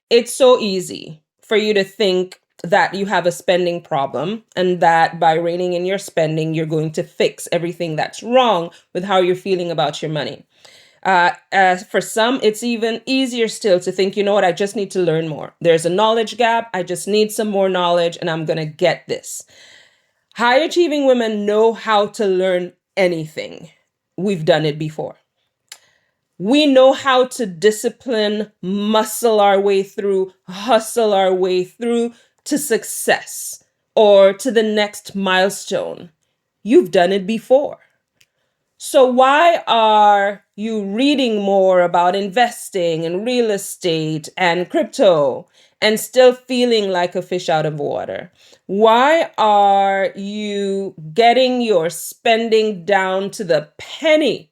It's so easy for you to think that you have a spending problem and that by reining in your spending, you're going to fix everything that's wrong with how you're feeling about your money. For some, it's even easier still to think, you know what, I just need to learn more. There's a knowledge gap. I just need some more knowledge and I'm going to get this. High achieving women know how to learn anything. We've done it before. We know how to discipline, muscle our way through, hustle our way through to success or to the next milestone. You've done it before. So why are you reading more about investing and real estate and crypto and still feeling like a fish out of water? Why are you getting your spending down to the penny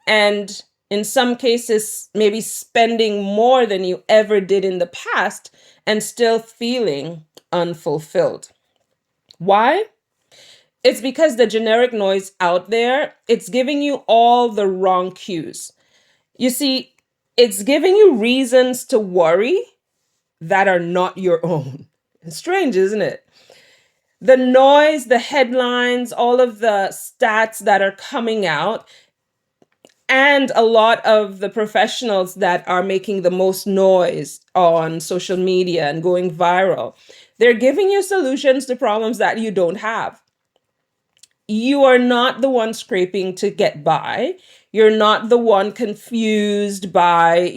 and in some cases maybe spending more than you ever did in the past and still feeling unfulfilled? Why? It's because the generic noise out there, it's giving you all the wrong cues. You see, it's giving you reasons to worry that are not your own. It's strange, isn't it? The noise, the headlines, all of the stats that are coming out, and a lot of the professionals that are making the most noise on social media and going viral, they're giving you solutions to problems that you don't have. You are not the one scraping to get by. You're not the one confused by,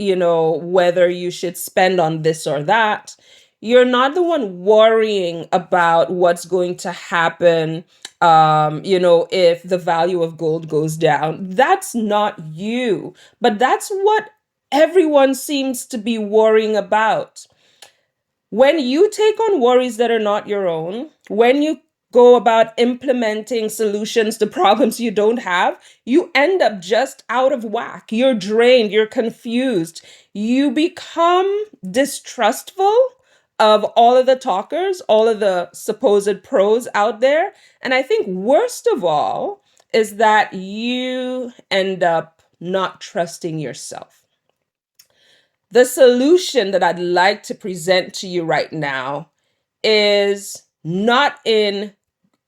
whether you should spend on this or that. You're not the one worrying about what's going to happen, if the value of gold goes down. That's not you. But that's what everyone seems to be worrying about. When you take on worries that are not your own, when you go about implementing solutions to problems you don't have, you end up just out of whack. You're drained, you're confused. You become distrustful of all of the talkers, all of the supposed pros out there. And I think worst of all is that you end up not trusting yourself. The solution that I'd like to present to you right now is not in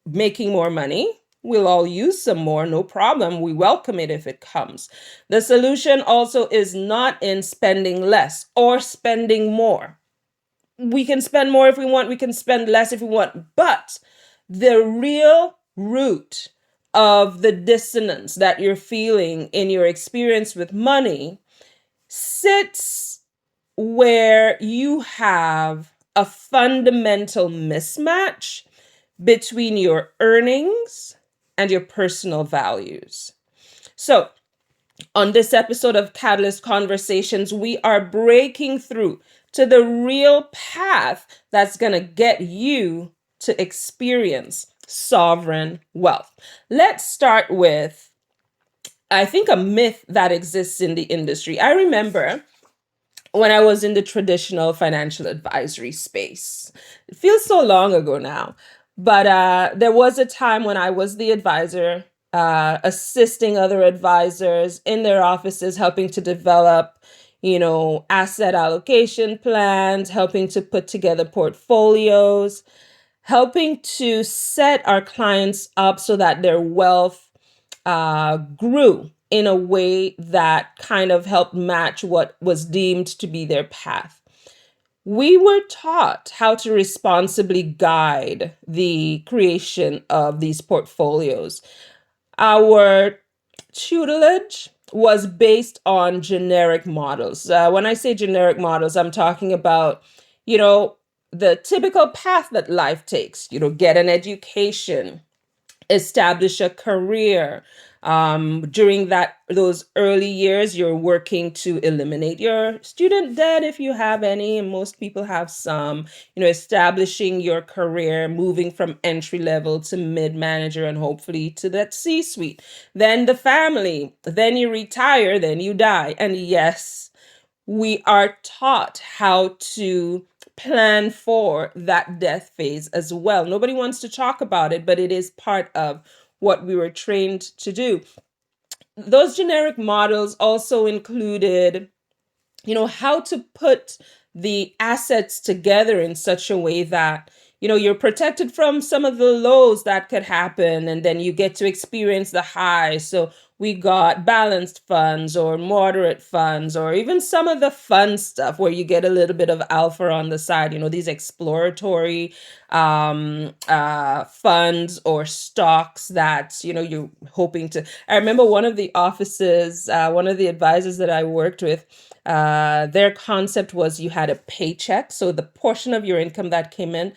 making more money. We'll all use some more, no problem. We welcome it if it comes. The solution also is not in spending less or spending more. We can spend more if we want, we can spend less if we want, but the real root of the dissonance that you're feeling in your experience with money sits where you have a fundamental mismatch between your earnings and your personal values. So, on this episode of Catalyst Conversations, we are breaking through to the real path that's going to get you to experience sovereign wealth. Let's start with, I think, a myth that exists in the industry. I remember when I was in the traditional financial advisory space. It feels so long ago now. But there was a time when I was the advisor, assisting other advisors in their offices, helping to develop, asset allocation plans, helping to put together portfolios, helping to set our clients up so that their wealth grew in a way that kind of helped match what was deemed to be their path. We were taught how to responsibly guide the creation of these portfolios. Our tutelage was based on generic models. When I say generic models, I'm talking about, the typical path that life takes, get an education, establish a career. During those early years, you're working to eliminate your student debt if you have any, and most people have some, establishing your career, moving from entry level to mid-manager and hopefully to that C-suite. Then the family, then you retire, then you die. And yes, we are taught how to plan for that death phase as well. Nobody wants to talk about it, but it is part of what we were trained to do. Those generic models also included, how to put the assets together in such a way that you're protected from some of the lows that could happen, and then you get to experience the highs. So we got balanced funds or moderate funds, or even some of the fun stuff where you get a little bit of alpha on the side, these exploratory funds or stocks that you're hoping to. I remember one of the offices, one of the advisors that I worked with, their concept was you had a paycheck. So the portion of your income that came in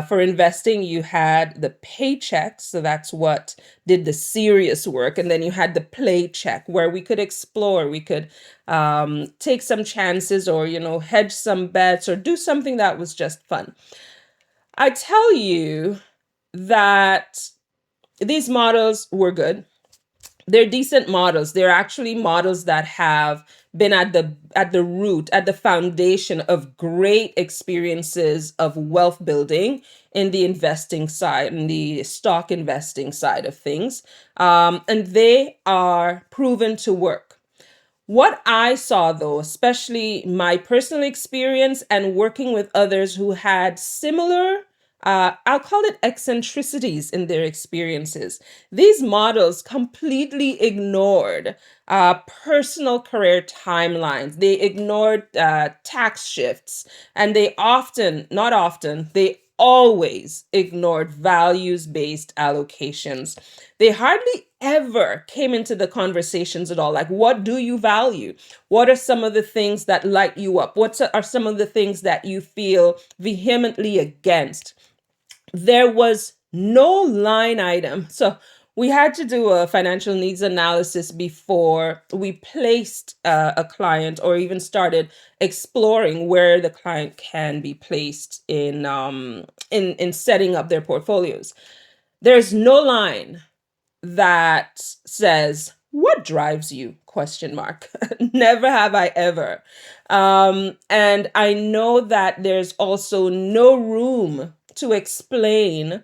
for investing, you had the paycheck. So that's what did the serious work. And then you had the play check where we could explore, we could take some chances, or, hedge some bets, or do something that was just fun. I tell you that these models were good. They're decent models. They're actually models that have been at the root, at the foundation of great experiences of wealth building in the investing side, in the stock investing side of things. And they are proven to work. What I saw, though, especially my personal experience and working with others who had similar, I'll call it eccentricities in their experiences, these models completely ignored personal career timelines. They ignored tax shifts, and they not often, they always ignored values-based allocations. They hardly ever came into the conversations at all. Like, what do you value? What are some of the things that light you up? What are some of the things that you feel vehemently against? There was no line item. So we had to do a financial needs analysis before we placed a client, or even started exploring where the client can be placed in setting up their portfolios. There's no line that says, what drives you? Question mark. Never have I ever. And I know that there's also no room to explain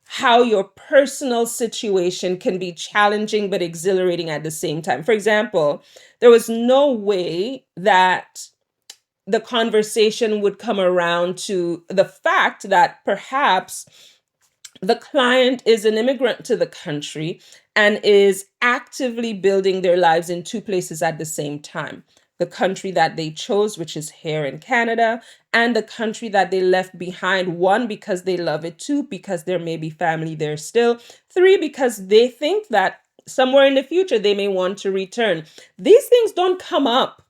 how your personal situation can be challenging but exhilarating at the same time. For example, there was no way that the conversation would come around to the fact that perhaps the client is an immigrant to the country and is actively building their lives in two places at the same time. The country that they chose, which is here in Canada, and the country that they left behind. One, because they love it. Two, because there may be family there still. Three, because they think that somewhere in the future they may want to return. These things don't come up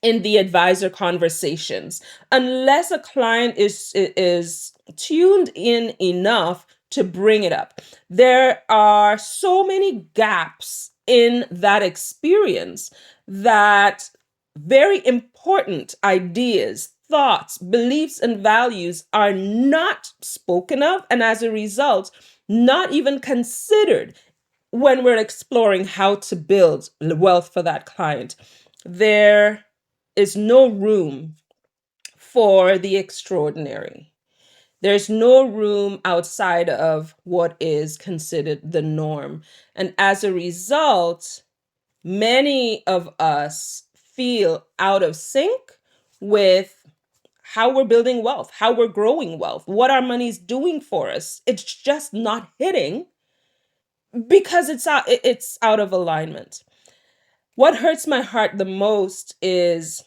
in the advisor conversations unless a client is tuned in enough to bring it up. There are so many gaps in that experience that very important ideas, thoughts, beliefs, and values are not spoken of, and as a result, not even considered when we're exploring how to build wealth for that client. There is no room for the extraordinary. There's no room outside of what is considered the norm. And as a result, many of us feel out of sync with how we're building wealth, how we're growing wealth, what our money's doing for us. It's just not hitting because it's out of alignment. What hurts my heart the most is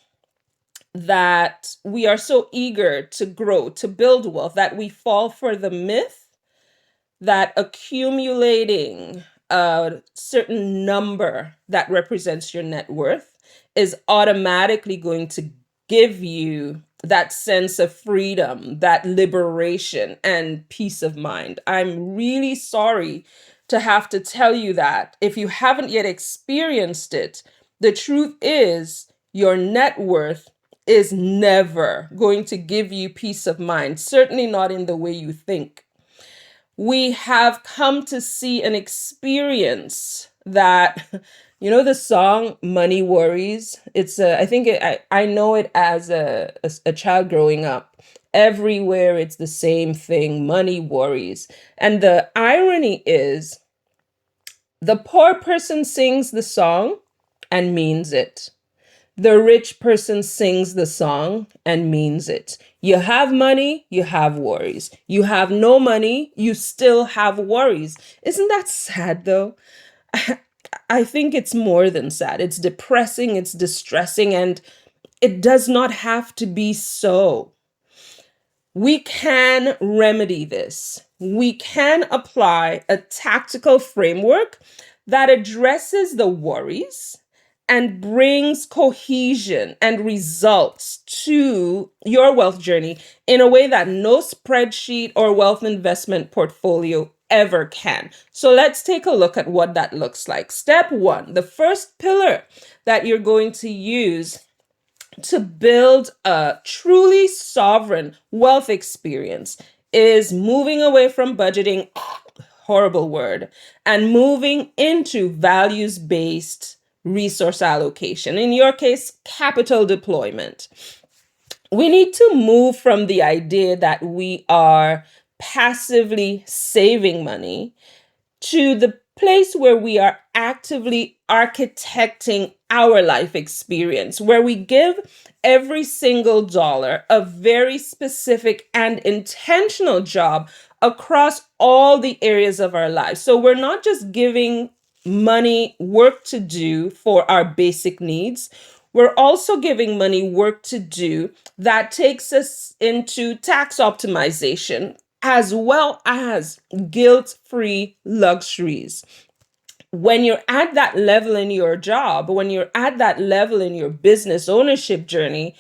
that we are so eager to grow, to build wealth, that we fall for the myth that accumulating a certain number that represents your net worth is automatically going to give you that sense of freedom, that liberation, and peace of mind. I'm really sorry to have to tell you that. If you haven't yet experienced it, the truth is your net worth is never going to give you peace of mind, certainly not in the way you think. We have come to see and experience that, the song Money Worries. I know it as a child growing up. Everywhere it's the same thing, money worries. And the irony is, the poor person sings the song and means it. The rich person sings the song and means it. You have money, you have worries. You have no money, you still have worries. Isn't that sad though? I think it's more than sad. It's depressing, it's distressing, and it does not have to be so. We can remedy this. We can apply a tactical framework that addresses the worries and brings cohesion and results to your wealth journey in a way that no spreadsheet or wealth investment portfolio ever can. So let's take a look at what that looks like. Step one, the first pillar that you're going to use to build a truly sovereign wealth experience is moving away from budgeting, horrible word, and moving into values-based resource allocation. In your case, capital deployment. We need to move from the idea that we are passively saving money to the place where we are actively architecting our life experience, where we give every single dollar a very specific and intentional job across all the areas of our lives. So we're not just giving money work to do for our basic needs. We're also giving money work to do that takes us into tax optimization, as well as guilt-free luxuries. When you're at that level in your job, when you're at that level in your business ownership journey,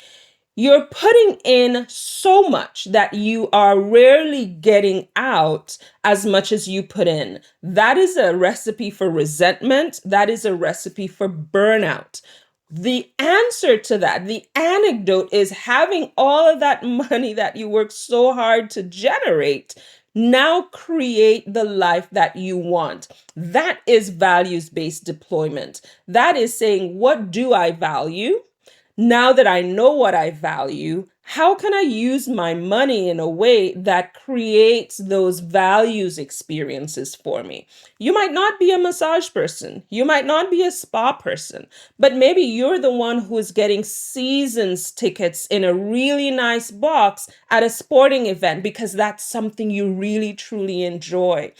you're putting in so much that you are rarely getting out as much as you put in. That is a recipe for resentment. That is a recipe for burnout. The answer to that, the antidote, is having all of that money that you work so hard to generate now create the life that you want. That is values-based deployment. That is saying, what do I value? Now that I know what I value, how can I use my money in a way that creates those values experiences for me? You might not be a massage person. You might not be a spa person, but maybe you're the one who is getting seasons tickets in a really nice box at a sporting event because that's something you really, truly enjoy.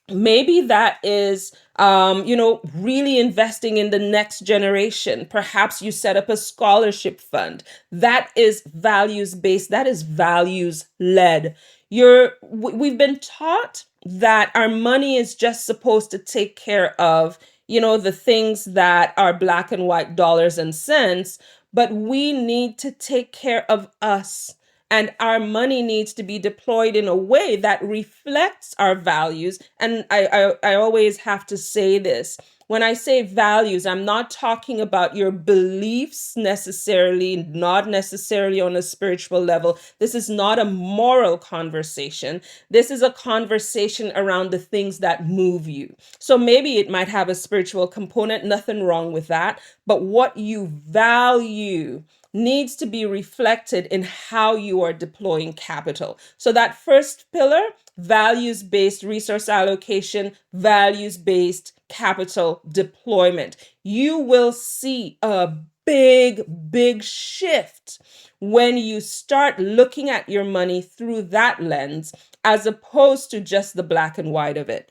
Maybe that is, really investing in the next generation. Perhaps you set up a scholarship fund. That is values based. That is values led. We've been taught that our money is just supposed to take care of, the things that are black and white dollars and cents, but we need to take care of us. And our money needs to be deployed in a way that reflects our values. And I always have to say this. When I say values, I'm not talking about your beliefs necessarily, not necessarily on a spiritual level. This is not a moral conversation. This is a conversation around the things that move you. So maybe it might have a spiritual component, nothing wrong with that. But what you value needs to be reflected in how you are deploying capital. So that first pillar, values-based resource allocation, values-based capital deployment. You will see a big shift when you start looking at your money through that lens, as opposed to just the black and white of it.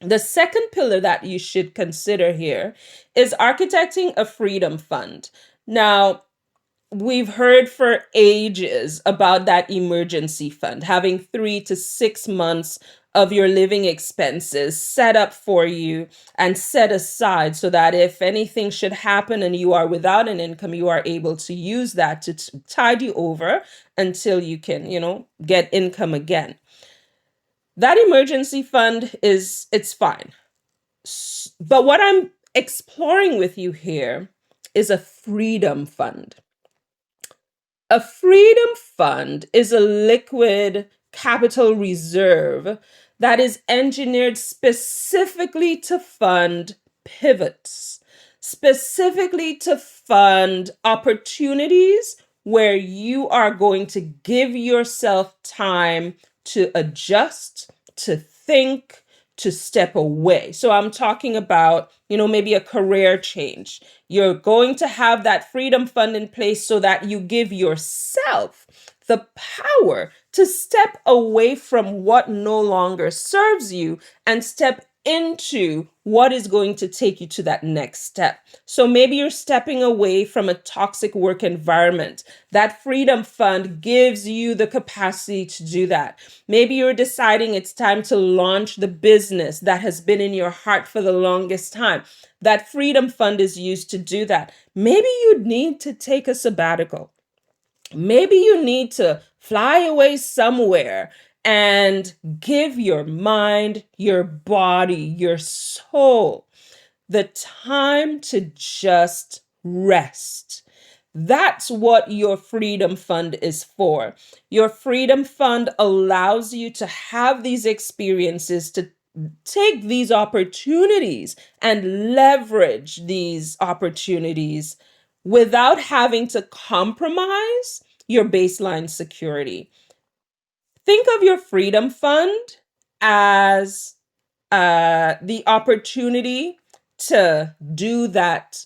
The second pillar that you should consider here is architecting a freedom fund. Now, we've heard for ages about that emergency fund, having 3 to 6 months of your living expenses set up for you and set aside so that if anything should happen and you are without an income, you are able to use that to tide you over until you can, get income again. That emergency fund it's fine. But what I'm exploring with you here is a freedom fund. A freedom fund is a liquid capital reserve that is engineered specifically to fund pivots, specifically to fund opportunities where you are going to give yourself time to adjust, to think, to step away. So I'm talking about, maybe a career change. You're going to have that freedom fund in place so that you give yourself the power to step away from what no longer serves you and step into what is going to take you to that next step. So maybe you're stepping away from a toxic work environment. That freedom fund gives you the capacity to do that. Maybe you're deciding it's time to launch the business that has been in your heart for the longest time. That freedom fund is used to do that. Maybe you need to take a sabbatical. Maybe you need to fly away somewhere and give your mind, your body, your soul the time to just rest. That's what your freedom fund is for. Your freedom fund allows you to have these experiences, to take these opportunities and leverage these opportunities without having to compromise your baseline security. Think of your freedom fund as the opportunity to do that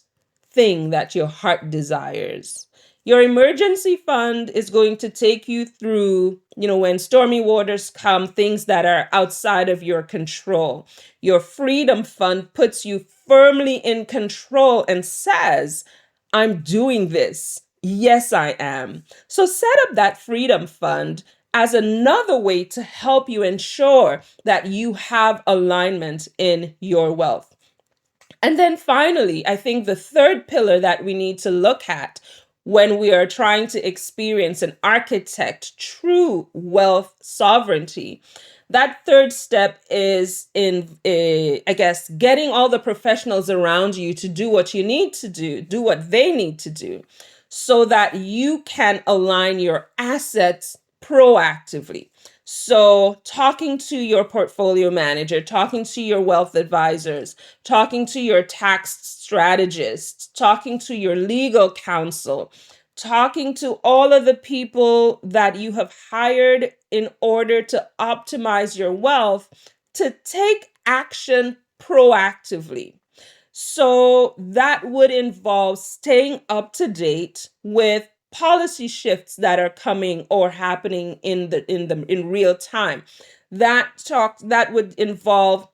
thing that your heart desires. Your emergency fund is going to take you through, when stormy waters come, things that are outside of your control. Your freedom fund puts you firmly in control and says, I'm doing this. Yes, I am. So set up that freedom fund as another way to help you ensure that you have alignment in your wealth. And then finally, I think the third pillar that we need to look at when we are trying to experience and architect true wealth sovereignty, that third step is I guess, getting all the professionals around you to do what you need to do what they need to do, so that you can align your assets proactively. So, talking to your portfolio manager, talking to your wealth advisors, talking to your tax strategist, talking to your legal counsel, talking to all of the people that you have hired in order to optimize your wealth, to take action proactively. So that would involve staying up to date with policy shifts that are coming or happening in real time. That would involve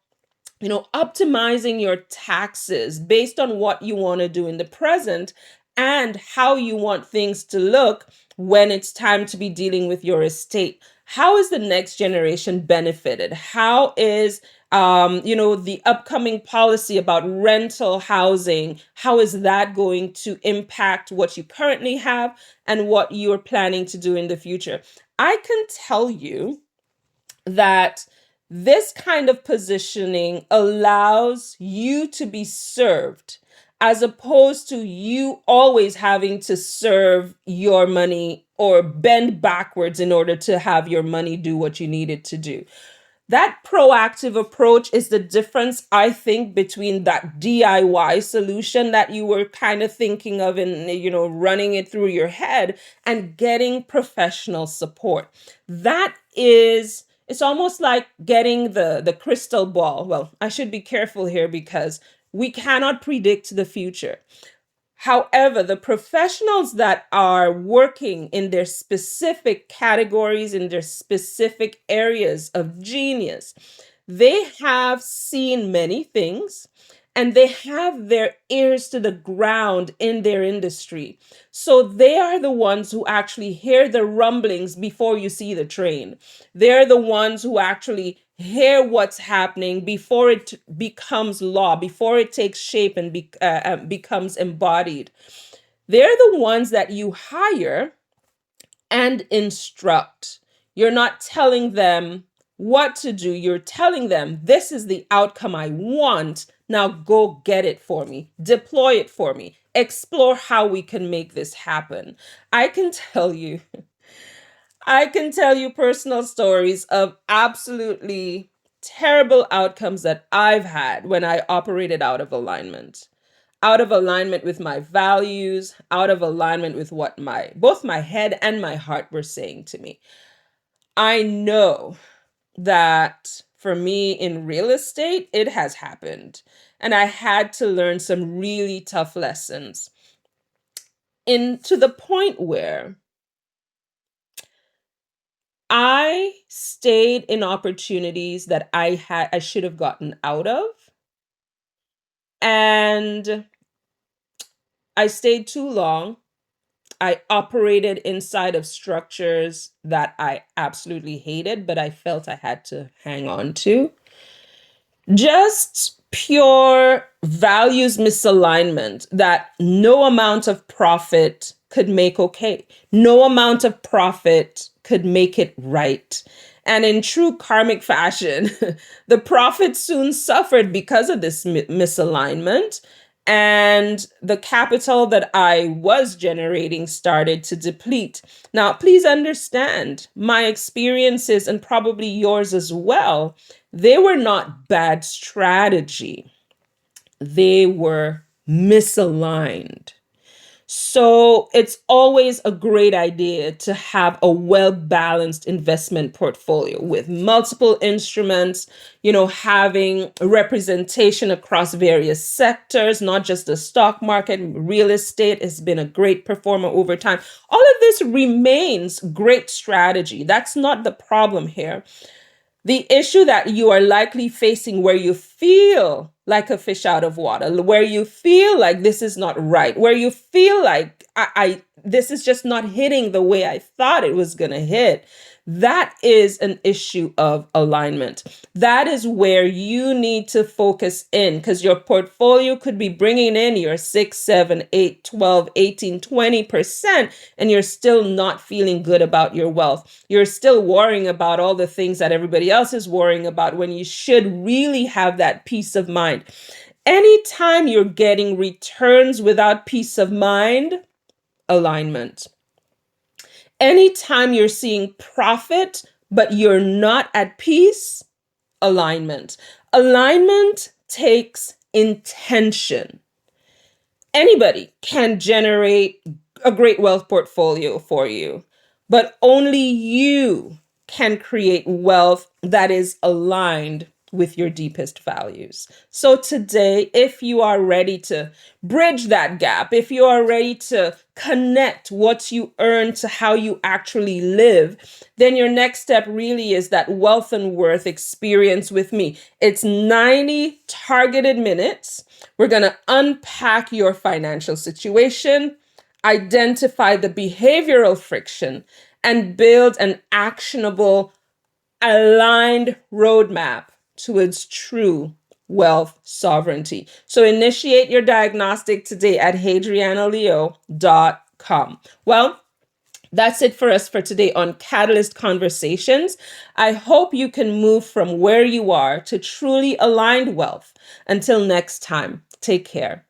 optimizing your taxes based on what you want to do in the present and how you want things to look when it's time to be dealing with your estate. How is the next generation benefited? How is the upcoming policy about rental housing, how is that going to impact what you currently have and what you're planning to do in the future? I can tell you that this kind of positioning allows you to be served as opposed to you always having to serve your money or bend backwards in order to have your money do what you need it to do. That proactive approach is the difference, I think, between that DIY solution that you were kind of thinking of and, running it through your head and getting professional support. It's almost like getting the crystal ball. Well, I should be careful here because we cannot predict the future. However, the professionals that are working in their specific categories, in their specific areas of genius, they have seen many things and they have their ears to the ground in their industry. So they are the ones who actually hear the rumblings before you see the train. They're the ones who actually hear what's happening before it becomes law, before it takes shape and becomes embodied. They're the ones that you hire and instruct. You're not telling them what to do. You're telling them, this is the outcome I want. Now go get it for me. Deploy it for me. Explore how we can make this happen. I can tell you personal stories of absolutely terrible outcomes that I've had when I operated out of alignment with my values, out of alignment with what both my head and my heart were saying to me. I know that for me in real estate, it has happened. And I had to learn some really tough lessons. To the point where I stayed in opportunities that I should have gotten out of. And I stayed too long. I operated inside of structures that I absolutely hated, but I felt I had to hang on to. Just pure values misalignment that no amount of profit could make okay. No amount of profit could make it right. And in true karmic fashion, the profit soon suffered because of this misalignment. And the capital that I was generating started to deplete. Now, please understand my experiences and probably yours as well. They were not bad strategy. They were misaligned. So it's always a great idea to have a well-balanced investment portfolio with multiple instruments, having representation across various sectors, not just the stock market. Real estate has been a great performer over time. All of this remains great strategy. That's not the problem here. The issue that you are likely facing where you feel like a fish out of water, where you feel like this is not right, where you feel like this is just not hitting the way I thought it was going to hit. That is an issue of alignment. That is where you need to focus in, because your portfolio could be bringing in your 6, 7, 8, 12, 18, 20%, and you're still not feeling good about your wealth. You're still worrying about all the things that everybody else is worrying about when you should really have that peace of mind. Anytime you're getting returns without peace of mind, alignment. Anytime you're seeing profit, but you're not at peace, alignment. Alignment takes intention. Anybody can generate a great wealth portfolio for you, but only you can create wealth that is aligned with your deepest values. So today, if you are ready to bridge that gap, if you are ready to connect what you earn to how you actually live, then your next step really is that wealth and worth experience with me. It's 90 targeted minutes. We're going to unpack your financial situation, identify the behavioral friction, and build an actionable, aligned roadmap towards true wealth sovereignty. So initiate your diagnostic today at hadrianaleo.com. Well, that's it for us for today on Catalyst Conversations. I hope you can move from where you are to truly aligned wealth. Until next time, take care.